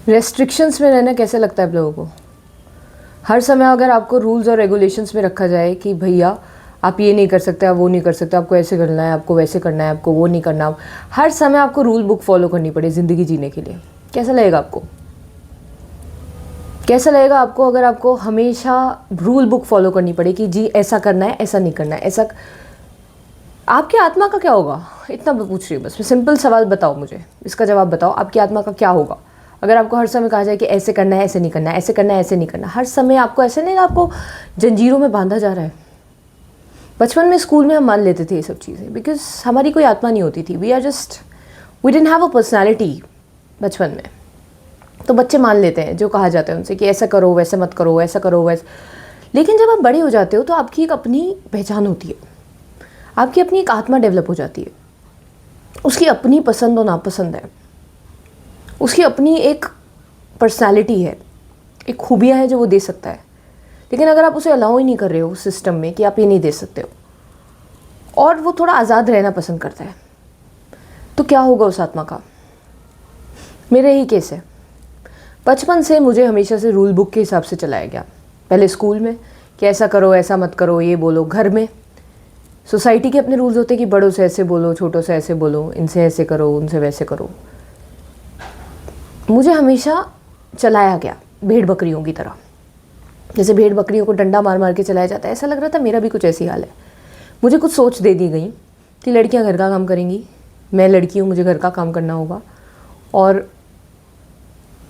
Restrictions में रहना कैसे लगता है आप लोगों को? हर समय अगर आपको रूल्स और रेगुलेशंस में रखा जाए कि भैया आप ये नहीं कर सकते, आप वो नहीं कर सकते, आपको ऐसे करना है, आपको वैसे करना है, आपको वो नहीं करना, हर समय आपको रूल बुक फॉलो करनी पड़े ज़िंदगी जीने के लिए, कैसा लगेगा आपको? कैसा लगेगा आपको अगर आपको हमेशा रूल बुक फॉलो करनी पड़े कि जी ऐसा करना है, ऐसा नहीं करना है, ऐसा? आपकी आत्मा का क्या होगा? इतना मैं पूछ रही हूँ, बस सिंपल सवाल बताओ मुझे, इसका जवाब बताओ। आपकी आत्मा का क्या होगा अगर आपको हर समय कहा जाए कि ऐसे करना है, ऐसे नहीं करना है, ऐसे करना है, ऐसे नहीं करना? हर समय आपको ऐसे नहीं, आपको जंजीरों में बांधा जा रहा है। बचपन में स्कूल में हम मान लेते थे ये सब चीज़ें, बिकॉज हमारी कोई आत्मा नहीं होती थी। We didn't have a personality बचपन में। तो बच्चे मान लेते हैं जो कहा जाता है उनसे कि ऐसा करो, वैसे मत करो, ऐसा करो, वैसे। लेकिन जब आप बड़े हो जाते हो तो आपकी एक अपनी पहचान होती है, आपकी अपनी एक आत्मा डेवलप हो जाती है, उसकी अपनी पसंद और नापसंद है, उसकी अपनी एक पर्सनालिटी है, एक खूबियाँ हैं जो वो दे सकता है। लेकिन अगर आप उसे अलाउ ही नहीं कर रहे हो सिस्टम में कि आप ये नहीं दे सकते हो, और वो थोड़ा आज़ाद रहना पसंद करता है, तो क्या होगा उस आत्मा का? मेरा यही केस है। बचपन से मुझे हमेशा से रूल बुक के हिसाब से चलाया गया। पहले स्कूल में कि ऐसा करो, ऐसा मत करो, ये बोलो। घर में सोसाइटी के अपने रूल्स होते कि बड़ों से ऐसे बोलो, छोटों से ऐसे बोलो, इनसे ऐसे करो, उनसे वैसे करो। मुझे हमेशा चलाया गया भेड़ बकरियों की तरह। जैसे भेड़ बकरियों को डंडा मार मार के चलाया जाता है, ऐसा लग रहा था मेरा भी कुछ ऐसी हाल है। मुझे कुछ सोच दे दी गई कि लड़कियां घर का काम करेंगी, मैं लड़की हूँ, मुझे घर का काम करना होगा, और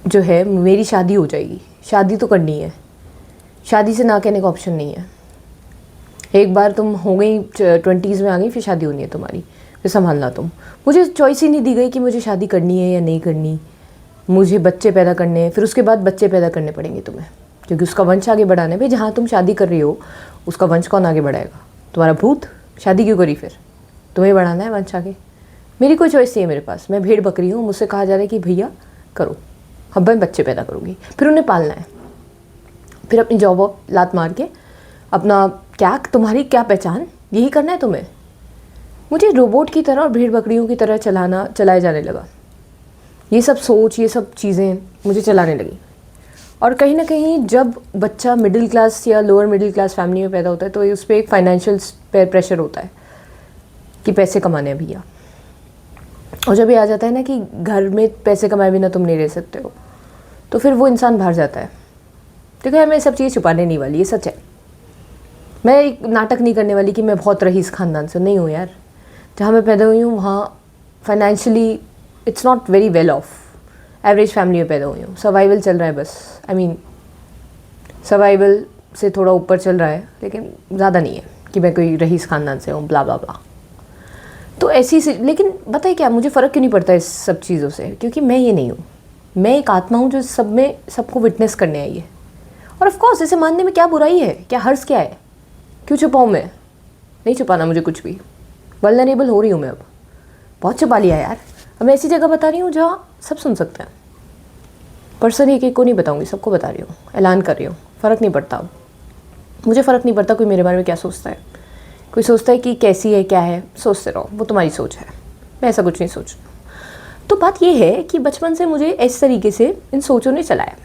जो है मेरी शादी हो जाएगी। शादी तो करनी है, शादी से ना कहने का ऑप्शन नहीं है। एक बार तुम हो गई 20s में आ गई, फिर शादी होनी है तुम्हारी, फिर संभालना तुम। मुझे चॉइस ही नहीं दी गई कि मुझे शादी करनी है या नहीं करनी। मुझे बच्चे पैदा करने हैं, फिर उसके बाद बच्चे पैदा करने पड़ेंगे तुम्हें, क्योंकि उसका वंश आगे बढ़ाना है। भाई जहाँ तुम शादी कर रही हो उसका वंश कौन आगे बढ़ाएगा? तुम्हारा भूत। शादी क्यों करी? फिर तुम्हें बढ़ाना है वंश आगे। मेरी कोई चॉइस नहीं है मेरे पास, मैं भेड़ बकरी हूँ। मुझसे कहा जा रहा है कि भैया करो, अब मैं बच्चे पैदा करूँगी, फिर उन्हें पालना है, फिर अपनी जॉब वॉब लात मार के अपना क्या, तुम्हारी क्या पहचान, यही करना है तुम्हें। मुझे रोबोट की तरह और भेड़ बकरियों की तरह चलाया जाने लगा। ये सब सोच, ये सब चीज़ें मुझे चलाने लगी। और कहीं ना कहीं जब बच्चा मिडिल क्लास या लोअर मिडिल क्लास फैमिली में पैदा होता है तो उस पर एक फाइनेंशियल प्रेशर होता है कि पैसे कमाने हैं भैया। और जब ये आ जाता है ना कि घर में पैसे कमाए बिना तुम नहीं रह सकते हो, तो फिर वो इंसान बाहर जाता है। ठीक है, मैं ये सब चीज़ें छुपाने नहीं वाली, ये सच है। मैं एक नाटक नहीं करने वाली कि मैं बहुत रईस ख़ानदान से नहीं हूँ यार। जहाँ मैं पैदा हुई हूँ वहाँ financially it's not very well of. Average family में पैदा हुई हूँ, सर्वाइवल चल रहा है बस। सर्वाइवल से थोड़ा ऊपर चल रहा है, लेकिन ज़्यादा नहीं है कि मैं कोई रईस ख़ानदान से हूँ, ब्ला ब्ला ब्ला। तो ऐसी से, लेकिन बताइए क्या, मुझे फ़र्क क्यों नहीं पड़ता इस सब चीज़ों से? क्योंकि मैं ये नहीं हूँ। मैं एक आत्मा हूँ जो सब में सबको विटनेस करने आई है। और ऑफ कोर्स इसे मानने में क्या बुराई है, क्या हर्ज क्या है? क्यों छुपाऊँ मैं? नहीं छुपाना मुझे कुछ भी। वल्नरेबल हो रही हूँ मैं अब, बहुत छुपा लिया यार। अब मैं ऐसी जगह बता रही हूँ जहाँ सब सुन सकते हैं। पर्सन एक को नहीं बताऊँगी, सबको बता रही हूँ, ऐलान कर रही हूँ। फ़र्क नहीं पड़ता अब मुझे, फ़र्क नहीं पड़ता कोई मेरे बारे में क्या सोचता है। कोई सोचता है कि कैसी है, क्या है, सोचते रहो, वो तुम्हारी सोच है। मैं ऐसा कुछ नहीं सोच रही हूँ। तो बात ये है कि बचपन से मुझे इस तरीके से इन सोचों ने चलाया।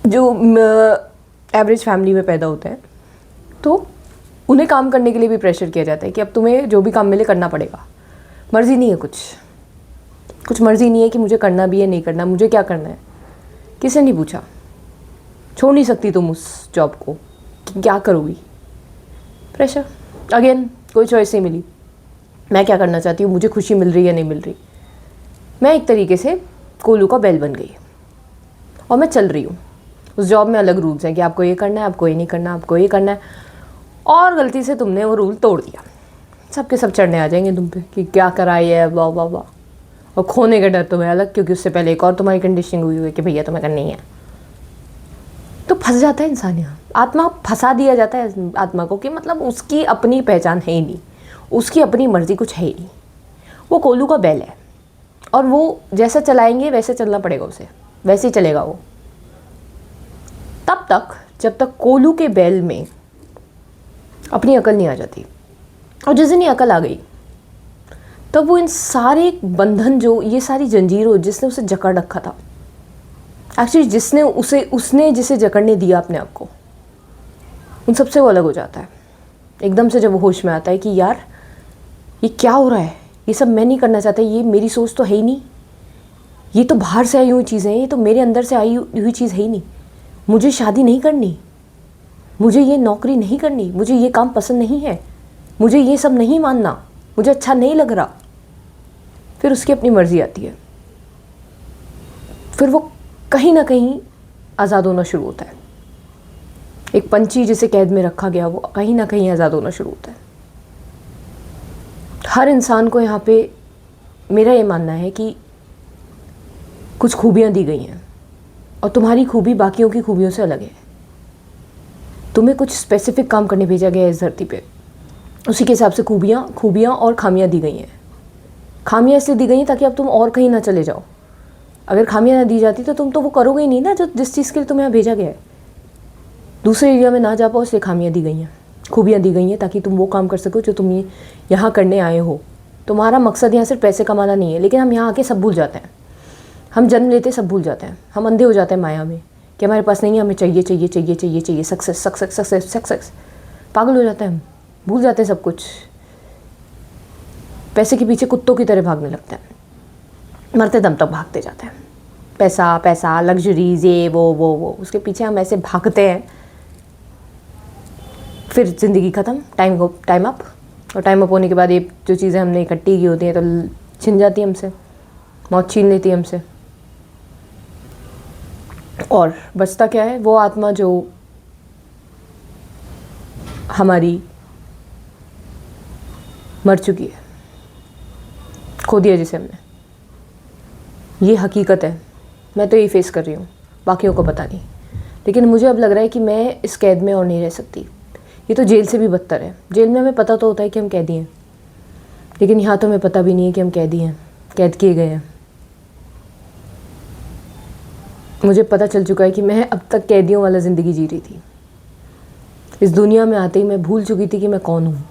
जो एवरेज फैमिली में पैदा होते हैं तो उन्हें काम करने के लिए भी प्रेशर किया जाता है कि अब तुम्हें जो भी काम मिले करना पड़ेगा। मर्ज़ी नहीं है, कुछ मर्ज़ी नहीं है कि मुझे करना भी है, नहीं करना, मुझे क्या करना है। किसी ने नहीं पूछा, छोड़ नहीं सकती तुम उस जॉब को, क्या करोगी? प्रेशर। अगेन कोई चॉइस नहीं मिली। मैं क्या करना चाहती हूँ, मुझे खुशी मिल रही है नहीं मिल रही। मैं एक तरीके से कोलू का बैल बन गई और मैं चल रही हूँ। उस जॉब में अलग रूल्स हैं कि आपको ये करना है, आपको ये नहीं करना, आपको ये करना है, और गलती से तुमने वो रूल तोड़ दिया, सबके सब चढ़ने आ जाएंगे तुम पे कि क्या करा ये, वाह वाह वाह। और खोने का डर तुम्हें अलग, क्योंकि उससे पहले एक और तुम्हारी कंडीशनिंग हुई है कि भैया तुम्हें करनी है। तो फंस जाता है इंसान यहाँ, आत्मा फंसा दिया जाता है आत्मा को कि मतलब उसकी अपनी पहचान है ही नहीं, उसकी अपनी मर्जी कुछ है ही नहीं। वो कोलू का बैल है और वो जैसा चलाएंगे वैसे चलना पड़ेगा उसे, वैसे ही चलेगा वो। तब तक जब तक कोलू के बैल में अपनी अकल नहीं आ जाती। और जिस दिन ये अकल आ गई तब वो इन सारे बंधन, जो ये सारी जंजीरों जिसने उसे जकड़ रखा था, एक्चुअली उसने जिसे जकड़ने दिया अपने आप को, उन सबसे वो अलग हो जाता है एकदम से। जब वो होश में आता है कि यार ये क्या हो रहा है, ये सब मैं नहीं करना चाहता, ये मेरी सोच तो है ही नहीं, ये तो बाहर से आई हुई चीज़ें हैं, ये तो मेरे अंदर से आई हुई चीज़ है ही नहीं। मुझे शादी नहीं करनी, मुझे ये नौकरी नहीं करनी, मुझे ये काम पसंद नहीं है, मुझे ये सब नहीं मानना, मुझे अच्छा नहीं लग रहा। फिर उसकी अपनी मर्ज़ी आती है, फिर वो कहीं ना कहीं आज़ाद होना शुरू होता है। एक पंछी जिसे कैद में रखा गया वो कहीं ना कहीं आज़ाद होना शुरू होता है। हर इंसान को यहाँ पे मेरा ये मानना है कि कुछ खूबियाँ दी गई हैं और तुम्हारी खूबी बाकियों की खूबियों से अलग है। तुम्हें कुछ स्पेसिफिक काम करने भेजा गया है इस धरती पे, उसी के हिसाब से खूबियाँ और खामियाँ दी गई हैं। खामियाँ इसलिए दी गई हैं ताकि अब तुम और कहीं ना चले जाओ। अगर खामियाँ ना दी जाती तो तुम तो वो करोगे ही नहीं ना, जो जिस चीज़ के लिए तुम्हें यहाँ भेजा गया है। दूसरे एरिया में ना जा पाओ इसलिए खामियाँ दी गई हैं, खूबियाँ दी गई हैं ताकि तुम वो काम कर सको जो तुम यहाँ करने आए हो। तुम्हारा मकसद यहाँ सिर्फ पैसे कमाना नहीं है, लेकिन हम यहाँ आके सब भूल जाते हैं। हम जन्म लेते सब भूल जाते हैं, हम अंधे हो जाते हैं माया में कि हमारे पास नहीं है, हमें चाहिए चाहिए चाहिए चाहिए चाहिए, सक्सेस सक्सेस सक्सेस सक्सेस। पागल हो जाते हैं हम, भूल जाते हैं सब कुछ, पैसे के पीछे कुत्तों की तरह भागने लगते हैं, मरते दम तक भागते जाते हैं। पैसा पैसा, लग्जरीज, ये वो उसके पीछे हम ऐसे भागते हैं, फिर ज़िंदगी ख़त्म, टाइम अप। और टाइम अप होने के बाद ये जो चीज़ें हमने इकट्ठी की होती हैं तो छिन जाती है हमसे, मौत छीन लेती है हमसे। और बचता क्या है? वो आत्मा जो हमारी मर चुकी है, खो दिया जिसे हमने। ये हकीकत है, मैं तो यही फेस कर रही हूँ, बाकियों को पता नहीं। लेकिन मुझे अब लग रहा है कि मैं इस कैद में और नहीं रह सकती। ये तो जेल से भी बदतर है। जेल में हमें पता तो होता है कि हम कैदी हैं, लेकिन यहाँ तो हमें पता भी नहीं है कि हम कैदी हैं, कैद किए गए हैं। मुझे पता चल चुका है कि मैं अब तक कैदियों वाला ज़िंदगी जी रही थी। इस दुनिया में आते ही मैं भूल चुकी थी कि मैं कौन हूँ,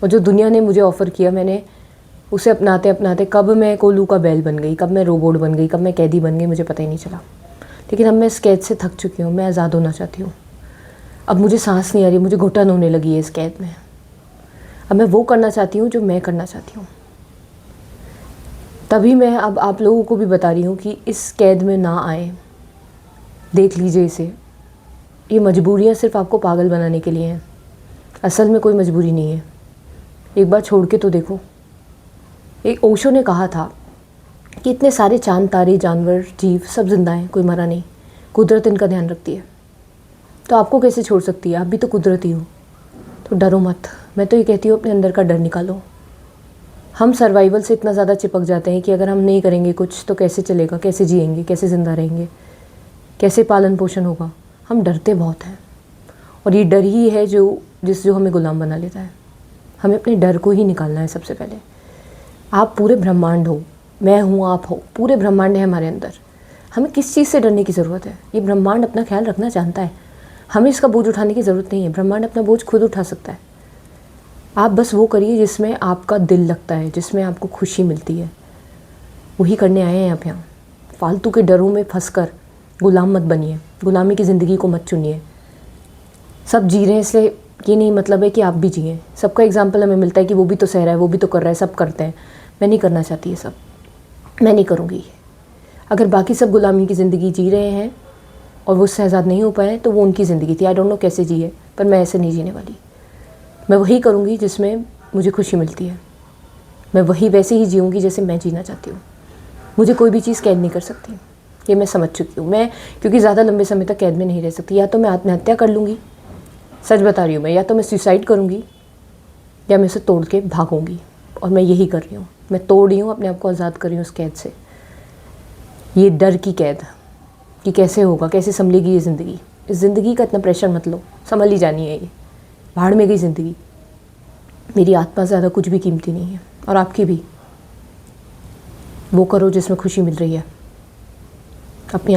और जो दुनिया ने मुझे ऑफ़र किया मैंने उसे अपनाते अपनाते कब मैं कोलू का बैल बन गई, कब मैं रोबोट बन गई, कब मैं कैदी बन गई, मुझे पता ही नहीं चला। लेकिन अब मैं इस कैद से थक चुकी हूँ, मैं आज़ाद होना चाहती हूँ। अब मुझे सांस नहीं आ रही, मुझे घुटन होने लगी है इस कैद में। अब मैं वो करना चाहती हूँ जो मैं करना चाहती हूँ। तभी मैं अब आप लोगों को भी बता रही हूँ कि इस कैद में ना आए, देख लीजिए इसे। ये मजबूरियाँ सिर्फ आपको पागल बनाने के लिए हैं, असल में कोई मजबूरी नहीं है। एक बार छोड़ के तो देखो। एक ओशो ने कहा था कि इतने सारे चांद तारे जानवर जीव सब जिंदा हैं, कोई मरा नहीं, कुदरत इनका ध्यान रखती है। तो आपको कैसे छोड़ सकती है? आप भी तो कुदरती हो। तो डरो मत। मैं तो ये कहती हूँ अपने अंदर का डर निकालो। हम सर्वाइवल से इतना ज़्यादा चिपक जाते हैं कि अगर हम नहीं करेंगे कुछ तो कैसे चलेगा, कैसे जिएंगे, कैसे ज़िंदा रहेंगे, कैसे पालन पोषण होगा। हम डरते बहुत हैं, और ये डर ही है जो हमें गुलाम बना लेता है। हमें अपने डर को ही निकालना है सबसे पहले। आप पूरे ब्रह्मांड हो, मैं हूँ, आप हो, पूरे ब्रह्मांड है हमारे अंदर। हमें किस चीज़ से डरने की ज़रूरत है? ये ब्रह्मांड अपना ख्याल रखना जानता है, हमें इसका बोझ उठाने की ज़रूरत नहीं है। ब्रह्मांड अपना बोझ खुद उठा सकता है। आप बस वो करिए जिसमें आपका दिल लगता है, जिसमें आपको खुशी मिलती है, वही करने आए हैं आप यहाँ। फालतू के डरों में फंसकर गुलाम मत बनिए, गुलामी की ज़िंदगी को मत चुनिए। सब जी रहे हैं इसलिए ये नहीं मतलब है कि आप भी जिए। सबका एग्जाम्पल हमें मिलता है कि वो भी तो सह रहा है, वो भी तो कर रहा है, सब करते हैं। मैं नहीं करना चाहती ये सब, मैं नहीं करूँगी। अगर बाकी सब गुलामी की ज़िंदगी जी रहे हैं और वो उससे आज़ाद नहीं हो पाए तो वो उनकी ज़िंदगी थी। आई डोंट नो कैसे जिए, पर मैं ऐसे नहीं जीने वाली। मैं वही करूँगी जिसमें मुझे खुशी मिलती है। मैं वही वैसे ही जीऊँगी जैसे मैं जीना चाहती हूँ। मुझे कोई भी चीज़ कैद नहीं कर सकती, ये मैं समझ चुकी हूँ। मैं क्योंकि ज़्यादा लंबे समय तक कैद में नहीं रह सकती। या तो मैं आत्महत्या कर लूँगी, सच बता रही हूँ मैं, या तो मैं सुसाइड करूँगी, या मैं उसे तोड़ के भागूँगी। और मैं यही कर रही हूँ, मैं तोड़ रही हूँ, अपने आप को आज़ाद कर रही हूँ उस कैद से। ये डर की कैद कि कैसे होगा, कैसे संभलेगी ये ज़िंदगी। इस ज़िंदगी का इतना प्रेशर मत लो, संभल ही जानी है ये। भाड़ में गई ज़िंदगी। मेरी आत्मा ज़्यादा कुछ भी कीमती नहीं है, और आपकी भी। वो करो जिसमें खुशी मिल रही है। अपनी